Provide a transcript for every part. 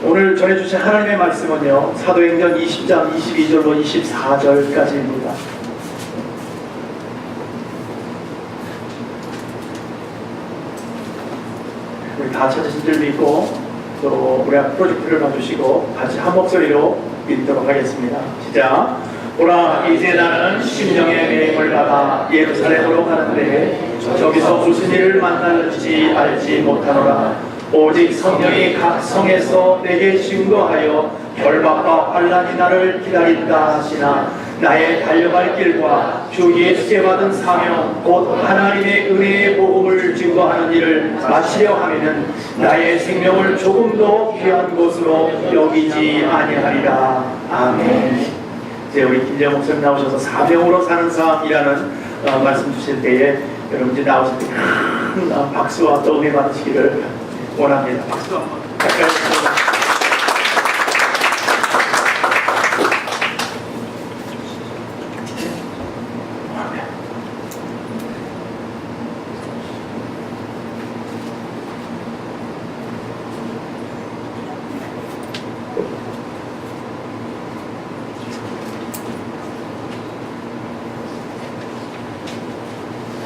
오늘 전해주신 하나님의 말씀은요, 사도행전 20장 22절로 24절까지입니다. 우리 다 찾으신 줄 믿고 또 우리 프로젝트를 봐주시고 같이 한 목소리로 읽도록 하겠습니다. 시작. 보라, 이제 나는 심령의 계획을 받아 예루살렘으로 가는데 저기서 무슨 일을 만날지 알지 못하노라. 오직 성령이 각 성에서 내게 증거하여 결박과 환난이 나를 기다린다 하시나 나의 달려갈 길과 주 예수께 받은 사명 곧 하나님의 은혜의 복음을 증거하는 일을 마치려 하면은 나의 생명을 조금도 귀한 것으로 여기지 아니하리라. 아멘. 이제 우리 김재 목사님 나오셔서 사명으로 사는 삶이라는 말씀 주실 때에 여러분 이제 나오실 때 큰 박수와 또 은혜 받으시기를 원합니다. 박수 한번 가까이 주세요.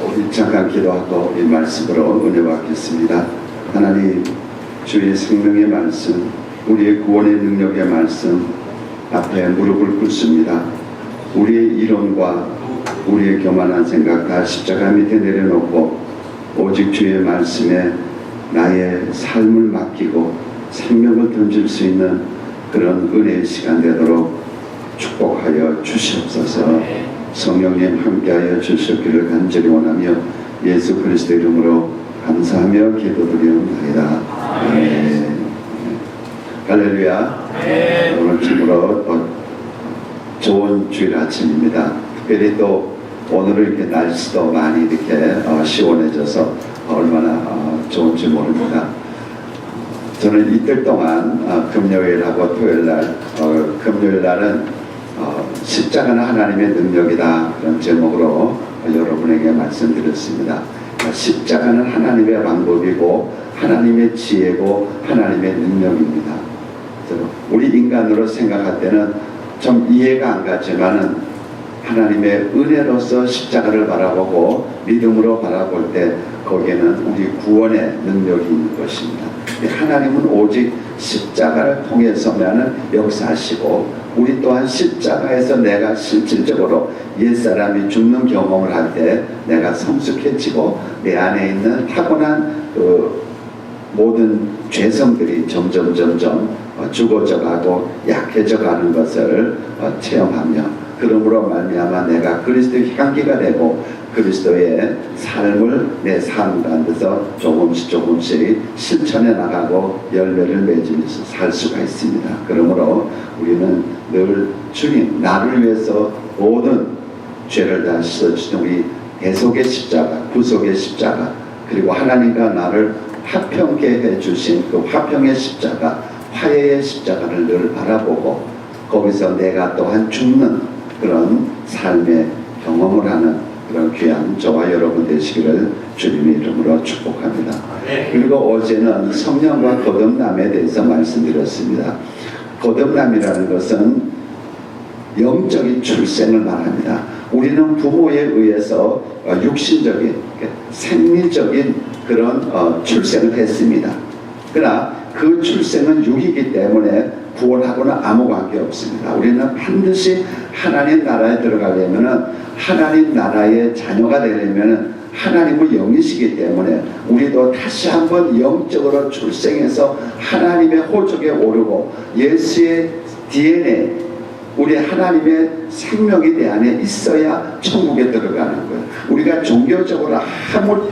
우리 잠깐 기도하고 이 말씀으로 은혜 받겠습니다. 하나님, 주의 생명의 말씀, 우리의 구원의 능력의 말씀 앞에 무릎을 꿇습니다. 우리의 이론과 우리의 교만한 생각 다 십자가 밑에 내려놓고 오직 주의 말씀에 나의 삶을 맡기고 생명을 던질 수 있는 그런 은혜의 시간 되도록 축복하여 주시옵소서. 성령님 함께하여 주시기를 간절히 원하며 예수 그리스도 이름으로 감사하며 기도드리옵나이다. 아멘. 할렐루야. 오늘 참으로 좋은 주일 아침입니다. 특별히 또 오늘은 이렇게 날씨도 많이 이렇게 시원해져서 얼마나 좋은지 모릅니다. 저는 이틀 동안 금요일하고 토요일날 금요일날은 십자가는 하나님의 능력이다 그런 제목으로 여러분에게 말씀드렸습니다. 십자가는 하나님의 방법이고 하나님의 지혜고 하나님의 능력입니다. 우리 인간으로 생각할 때는 좀 이해가 안 가지만은 하나님의 은혜로서 십자가를 바라보고 믿음으로 바라볼 때 거기에는 우리 구원의 능력이 있는 것입니다. 하나님은 오직 십자가를 통해서만은 역사하시고 우리 또한 십자가에서 내가 실질적으로 옛사람이 죽는 경험을 할 때 내가 성숙해지고 내 안에 있는 타고난 그 모든 죄성들이 점점 죽어져 가고 약해져 가는 것을 체험하며 그러므로 말미암아 내가 그리스도의 향기가 되고 그리스도의 삶을 내 삶 가운데서 조금씩 실천해 나가고 열매를 맺으면서 살 수가 있습니다. 그러므로 우리는 늘 주님 나를 위해서 모든 죄를 다 씻어주신 우리 대속의 십자가, 구속의 십자가 그리고 하나님과 나를 화평케 해주신 그 화평의 십자가, 화해의 십자가를 늘 바라보고 거기서 내가 또한 죽는 그런 삶의 경험을 하는 그런 귀한 저와 여러분 되시기를 주님의 이름으로 축복합니다. 그리고 어제는 성령과 거듭남에 대해서 말씀드렸습니다. 거듭남이라는 것은 영적인 출생을 말합니다. 우리는 부모에 의해서 육신적인 생리적인 그런 출생을 했습니다. 그러나 그 출생은 육이기 때문에 구원하고는 아무 관계 없습니다. 우리는 반드시 하나님 나라에 들어가려면 하나님 나라의 자녀가 되려면 하나님은 영이시기 때문에 우리도 다시 한번 영적으로 출생해서 하나님의 호적에 오르고 예수의 DNA 우리 하나님의 생명이 내 안에 있어야 천국에 들어가는 거예요. 우리가 종교적으로 아무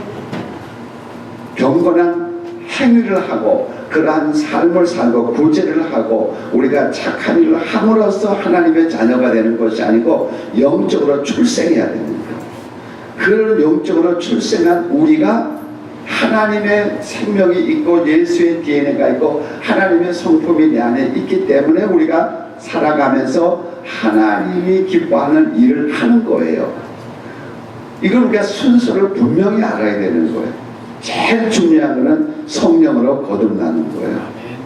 경건한 행위를 하고 그러한 삶을 살고 구제를 하고 우리가 착한 일을 함으로써 하나님의 자녀가 되는 것이 아니고 영적으로 출생해야 됩니다. 그런 영적으로 출생한 우리가 하나님의 생명이 있고 예수의 DNA가 있고 하나님의 성품이 내 안에 있기 때문에 우리가 살아가면서 하나님이 기뻐하는 일을 하는 거예요. 이걸 우리가 순서를 분명히 알아야 되는 거예요. 제일 중요한 것은 성령으로 거듭나는 거예요.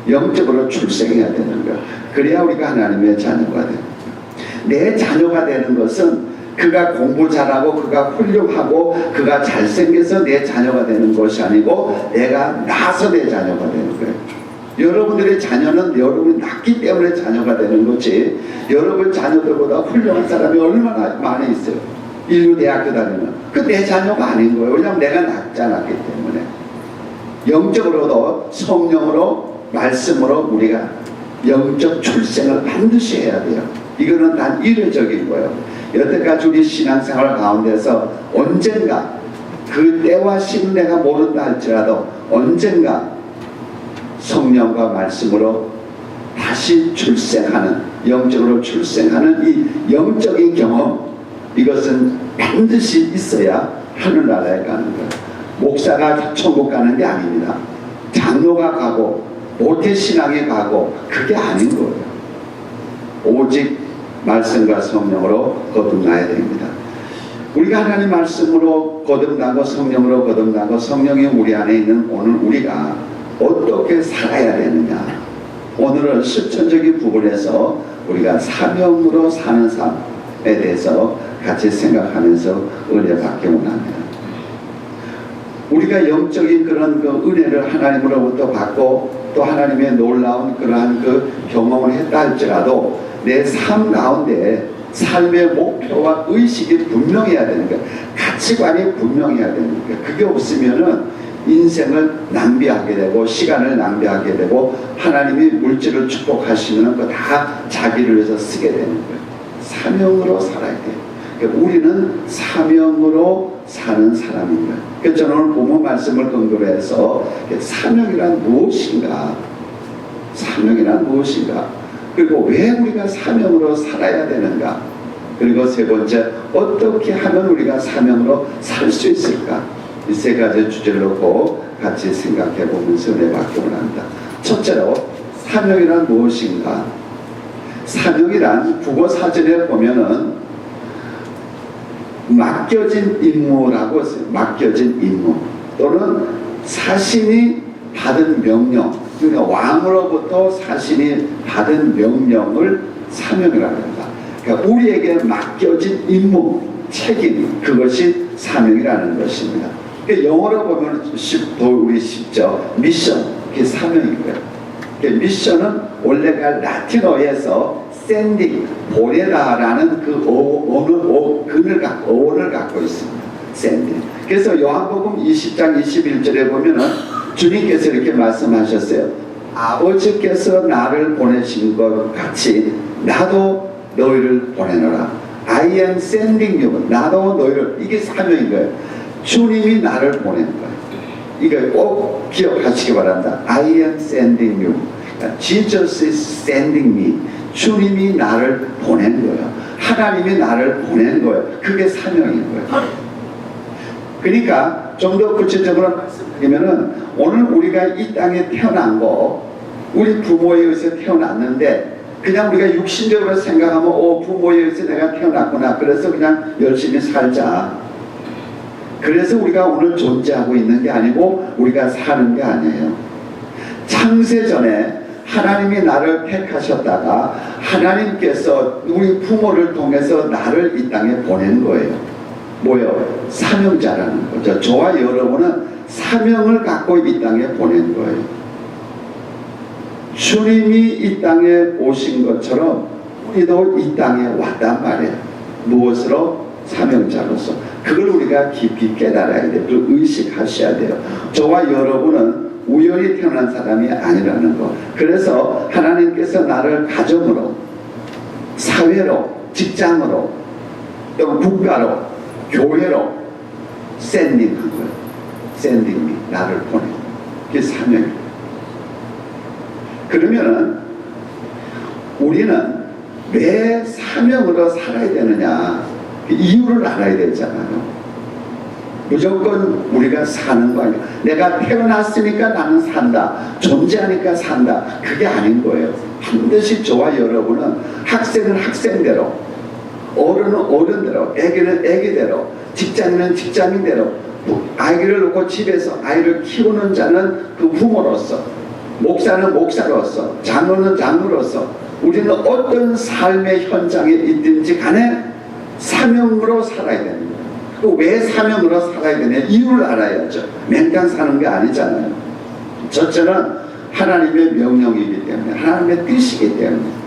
영적으로 출생해야 되는 거야. 그래야 우리가 하나님의 자녀가 되는 거야. 내 자녀가 되는 것은 그가 공부 잘하고 그가 훌륭하고 그가 잘생겨서 내 자녀가 되는 것이 아니고 내가 나서 내 자녀가 되는 거예요. 여러분들의 자녀는 여러분이 낳기 때문에 자녀가 되는 거지, 여러분 자녀들보다 훌륭한 사람이 얼마나 많이 있어요. 인류 대학교 다니면 그 내 자녀가 아닌 거예요. 왜냐하면 내가 낳지 않았기 때문에. 영적으로도 성령으로 말씀으로 우리가 영적 출생을 반드시 해야 돼요. 이거는 단 이례적인 거예요. 여태까지 우리 신앙생활 가운데서 언젠가 그 때와 시는 내가 모른다 할지라도 언젠가 성령과 말씀으로 다시 출생하는, 영적으로 출생하는 이 영적인 경험, 이것은 반드시 있어야 하늘나라에 가는 거예요. 목사가 천국 가는 게 아닙니다. 장로가 가고 모태신앙에 가고 그게 아닌 거예요. 오직 말씀과 성령으로 거듭나야 됩니다. 우리가 하나님 말씀으로 거듭나고 성령으로 거듭나고 성령이 우리 안에 있는 오늘 우리가 어떻게 살아야 되느냐, 오늘은 실천적인 부분에서 우리가 사명으로 사는 삶에 대해서 같이 생각하면서 은혜 받기 원합니다. 우리가 영적인 그런 그 은혜를 하나님으로부터 받고 또 하나님의 놀라운 그러한 그 경험을 했다 할지라도 내 삶 가운데 삶의 목표와 의식이 분명해야 되는 거야. 가치관이 분명해야 되는 거야. 그게 없으면은 인생을 낭비하게 되고 시간을 낭비하게 되고 하나님이 물질을 축복하시면 그 다 자기를 위해서 쓰게 되는 거예요. 사명으로 살아야 돼요. 그러니까 우리는 사명으로 사는 사람입니다. 그래서 저는 오늘 본문 말씀을 근거로 해서 사명이란 무엇인가, 사명이란 무엇인가, 그리고 왜 우리가 사명으로 살아야 되는가, 그리고 세 번째 어떻게 하면 우리가 사명으로 살 수 있을까, 이 세 가지 주제를 놓고 같이 생각해 보면서 은혜 받기 원합니다. 첫째로 사명이란 무엇인가. 사명이란 국어 사전에 보면은 맡겨진 임무라고 했어요. 맡겨진 임무 또는 사신이 받은 명령, 그러니까 왕으로부터 사신이 받은 명령을 사명이라고 합니다. 그러니까 우리에게 맡겨진 임무, 책임, 그것이 사명이라는 것입니다. 그러니까 영어로 보면 우리 쉽죠. 미션, 그게 사명인 거예요. 그러니까 미션은 원래가 라틴어에서 sending, 보내다라는 그 어원을 갖고 있습니다. sending. 그래서 요한복음 20장 21절에 보면은 주님께서 이렇게 말씀하셨어요. 아버지께서 나를 보내신 것 같이 나도 너희를 보내노라. I am sending you. 나도 너희를, 이게 사명인 거예요. 주님이 나를 보낸 거예요. 이거 꼭 기억하시기 바랍니다. I am sending you. Jesus is sending me. 주님이 나를 보낸 거예요. 하나님이 나를 보낸 거예요. 그게 사명인 거예요. 그러니까 좀 더 구체적으로 말씀드리면은 오늘 우리가 이 땅에 태어난 거, 우리 부모에 의해서 태어났는데 그냥 우리가 육신적으로 생각하면 부모에 의해서 내가 태어났구나, 그래서 그냥 열심히 살자, 그래서 우리가 오늘 존재하고 있는 게 아니고 우리가 사는 게 아니에요. 창세전에 하나님이 나를 택하셨다가 하나님께서 우리 부모를 통해서 나를 이 땅에 보낸 거예요. 뭐요? 사명자라는 거죠. 저와 여러분은 사명을 갖고 이 땅에 보낸 거예요. 주님이 이 땅에 오신 것처럼 우리도 이 땅에 왔단 말이에요. 무엇으로? 사명자로서. 그걸 우리가 깊이 깨달아야 돼요. 그걸 의식하셔야 돼요. 저와 여러분은 우연히 태어난 사람이 아니라는 거. 그래서 하나님께서 나를 가정으로, 사회로, 직장으로, 또 국가로, 교회로 샌딩한 거예요. 샌딩이 나를 보내. 그게 사명이에요. 그러면은 우리는 왜 사명으로 살아야 되느냐, 그 이유를 알아야 되잖아요. 무조건 우리가 사는 거 아니야. 내가 태어났으니까 나는 산다, 존재하니까 산다, 그게 아닌 거예요. 반드시 저와 여러분은 학생은 학생대로, 어른은 어른대로, 애기는 애기대로, 직장인은 직장인대로, 아이를 놓고 집에서 아이를 키우는 자는 그 부모로서 목사는 목사로서, 장로는 장로로서 우리는 어떤 삶의 현장에 있든지 간에 사명으로 살아야 됩니다. 왜 사명으로 살아야 되냐? 이유를 알아야죠. 맹탕 사는 게 아니잖아요. 첫째는 하나님의 명령이기 때문에, 하나님의 뜻이기 때문에,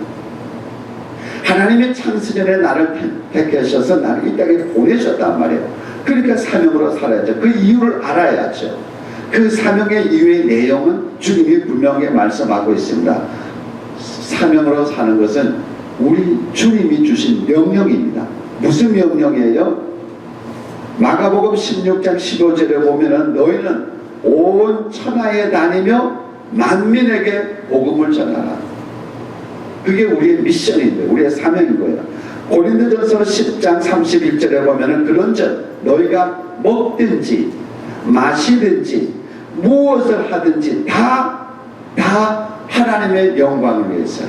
하나님의 창세전에 나를 택하셔서 나를 이 땅에 보내셨단 말이에요. 그러니까 사명으로 살아야죠. 그 이유를 알아야죠. 그 사명의 이유의 내용은 주님이 분명히 말씀하고 있습니다. 사명으로 사는 것은 우리 주님이 주신 명령입니다. 무슨 명령이에요? 마가복음 16장 15절에 보면은 너희는 온 천하에 다니며 만민에게 복음을 전하라. 그게 우리의 미션인 거예요. 우리의 사명인 거예요. 고린도전서 10장 31절에 보면은 그런즉 너희가 먹든지 마시든지 무엇을 하든지 다 하나님의 영광을 위해서.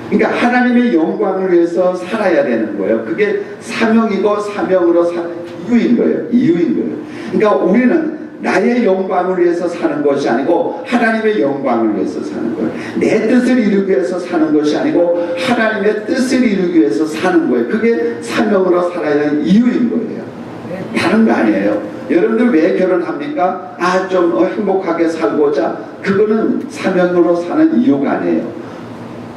그러니까 하나님의 영광을 위해서 살아야 되는 거예요. 그게 사명이고 사명으로 사는 이유인 거예요. 이유인 거예요. 그러니까 우리는 나의 영광을 위해서 사는 것이 아니고 하나님의 영광을 위해서 사는 거예요. 내 뜻을 이루기 위해서 사는 것이 아니고 하나님의 뜻을 이루기 위해서 사는 거예요. 그게 사명으로 살아야 하는 이유인 거예요. 다른 거 아니에요. 여러분들 왜 결혼합니까? 좀 행복하게 살고자. 그거는 사명으로 사는 이유가 아니에요.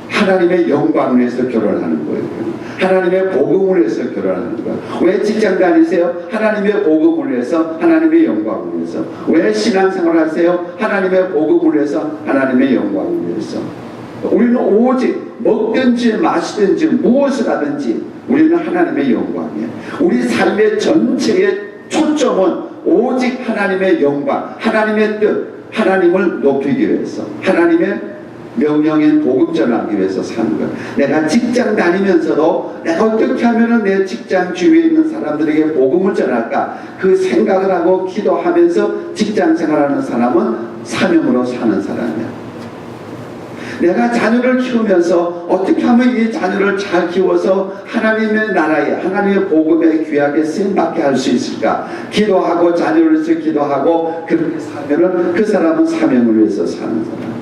하나님의 영광을 위해서 결혼하는 거예요. 하나님의 복음을 위해서 결혼하는 거예요. 왜 직장 다니세요? 하나님의 복음을 위해서, 하나님의 영광을 위해서. 왜 신앙생활 하세요? 하나님의 복음을 위해서, 하나님의 영광을 위해서. 우리는 오직 먹든지 마시든지 무엇을 하든지 우리는 하나님의 영광이에요. 우리 삶의 전체의 초점은 오직 하나님의 영광, 하나님의 뜻, 하나님을 높이기 위해서, 하나님의 명령인 복음 전하기 위해서 사는 거예요. 내가 직장 다니면서도 내가 어떻게 하면 내 직장 주위에 있는 사람들에게 복음을 전할까, 그 생각을 하고 기도하면서 직장 생활하는 사람은 사명으로 사는 사람이야. 내가 자녀를 키우면서 어떻게 하면 이 자녀를 잘 키워서 하나님의 나라에, 하나님의 복음에 귀하게 쓰임받게 할 수 있을까, 기도하고 자녀를 위해서 기도하고 그렇게 살면 그 사람은 사명을 위해서 사는 사람.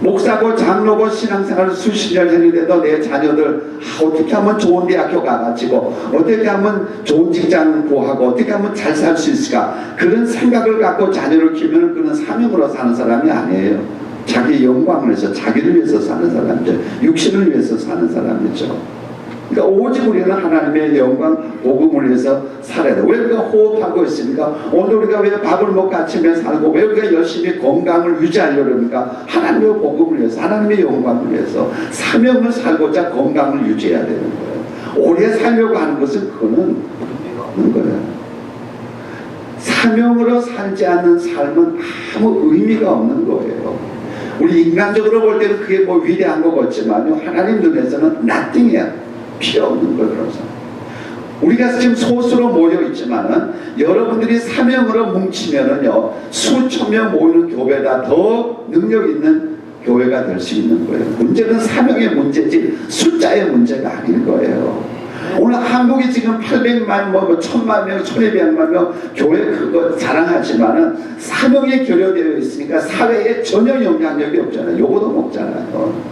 목사고 장로고 신앙생활을 수십 년 했는데도 내 자녀들 어떻게 하면 좋은 대학교 가가지고 어떻게 하면 좋은 직장 구하고 어떻게 하면 잘 살 수 있을까, 그런 생각을 갖고 자녀를 키우면 그는 사명으로 사는 사람이 아니에요. 자기 영광을 위해서, 자기를 위해서 사는 사람이죠. 육신을 위해서 사는 사람이죠. 그러니까 오직 우리는 하나님의 영광 복음을 위해서 살아야 돼. 왜 우리가 호흡하고 있습니까? 오늘 우리가 왜 밥을 먹고 아침에 살고 왜 우리가 열심히 건강을 유지하려고 합니까? 하나님의 복음을 위해서, 하나님의 영광을 위해서 사명을 살고자 건강을 유지해야 되는 거예요. 오래 살려고 하는 것은 그거는 없는 거예요. 사명으로 살지 않는 삶은 아무 의미가 없는 거예요. 우리 인간적으로 볼 때는 그게 뭐 위대한 것 같지만요, 하나님 눈에서는 nothing이야. 필요 없는 거라서. 우리가 지금 소수로 모여 있지만은 여러분들이 사명으로 뭉치면은요, 수천 명 모이는 교회가 더 능력 있는 교회가 될 수 있는 거예요. 문제는 사명의 문제지 숫자의 문제가 아닐 거예요. 오늘 한국이 지금 800만, 1000만 명, 1200만 명 교회 그거 자랑하지만은 사명에 결여되어 있으니까 사회에 전혀 영향력이 없잖아요. 요거도 먹잖아요.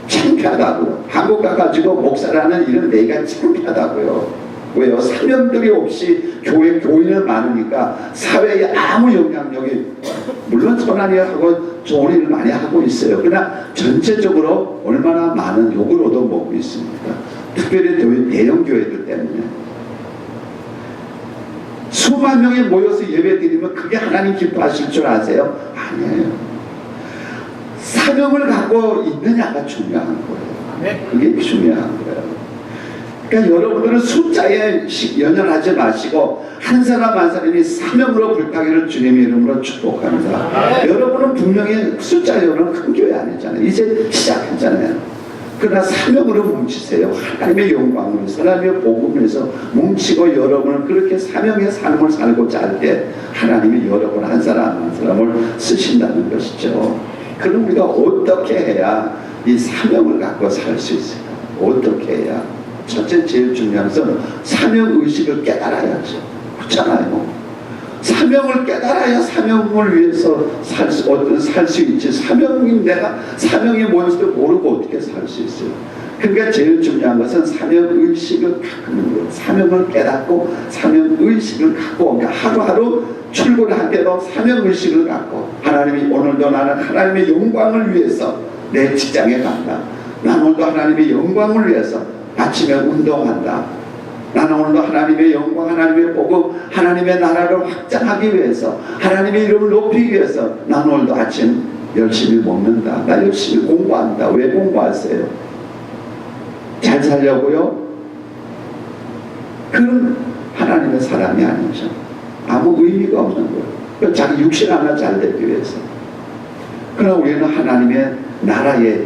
창피하다고. 한국 가가지고 목사라는 일은 내가 창피하다고요. 왜요? 사명들이 없이 교인은 많으니까 사회에 아무 영향력이, 물론 선한 일을 하고 좋은 일을 많이 하고 있어요. 그러나 전체적으로 얼마나 많은 욕을 얻어먹고 있습니까? 특별히 대형 교회들 때문에. 수만 명이 모여서 예배 드리면 그게 하나님 기뻐하실 줄 아세요? 아니에요. 사명을 갖고 있느냐가 중요한 거예요. 그게 중요한 거예요. 그러니까 여러분들은 숫자에 연연하지 마시고 한 사람 한 사람이 사명으로 불타기를 주님의 이름으로 축복합니다. 여러분은 분명히 숫자로는 큰 교회 아니잖아요. 이제 시작했잖아요. 그러나 사명으로 뭉치세요. 하나님의 영광을 위해서, 하나님의 복음을 위해서 뭉치고 여러분은 그렇게 사명의 삶을 살고자 할 때 하나님이 여러분 한 사람 한 사람을 쓰신다는 것이죠. 그럼 우리가 어떻게 해야 이 사명을 갖고 살 수 있을까? 어떻게 해야? 첫째 제일 중요한 것은 사명의식을 깨달아야죠. 그렇잖아요. 사명을 깨달아야 사명을 위해서 살 수 있지. 사명이 뭔지도 모르고 어떻게 살 수 있어요. 그러니까 제일 중요한 것은 사명의식을 갖는 거예요. 사명을 깨닫고 사명의식을 갖고, 그러니까 하루하루 출근할 때도 사명의식을 갖고, 하나님이 오늘도 나는 하나님의 영광을 위해서 내 직장에 간다. 나는 오늘도 하나님의 영광을 위해서 아침에 운동한다. 나는 오늘도 하나님의 영광, 하나님의 복음, 하나님의 나라를 확장하기 위해서, 하나님의 이름을 높이기 위해서 나는 오늘도 아침 열심히 먹는다. 나 열심히 공부한다. 왜 공부하세요? 잘 살려고요? 그런 하나님의 사람이 아니죠. 아무 의미가 없는 거예요. 자기 육신 하나 잘 되기 위해서. 그러나 우리는 하나님의 나라의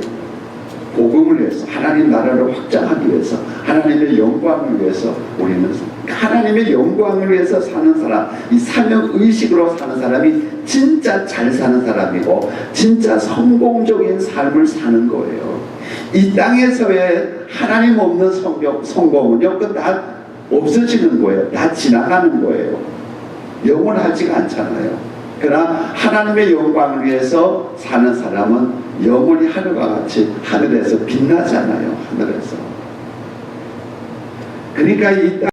복음을 위해서, 하나님 나라를 확장하기 위해서, 하나님의 영광을 위해서 우리는 하나님의 영광을 위해서 사는 사람, 이 사명의식으로 사는 사람이 진짜 잘 사는 사람이고 진짜 성공적인 삶을 사는 거예요. 이 땅에서의 하나님 없는 성공은요, 그 다 없어지는 거예요. 다 지나가는 거예요. 영원하지가 않잖아요. 그러나 하나님의 영광을 위해서 사는 사람은 영원히 하늘과 같이 하늘에서 빛나잖아요. 하늘에서. 그러니까 이 땅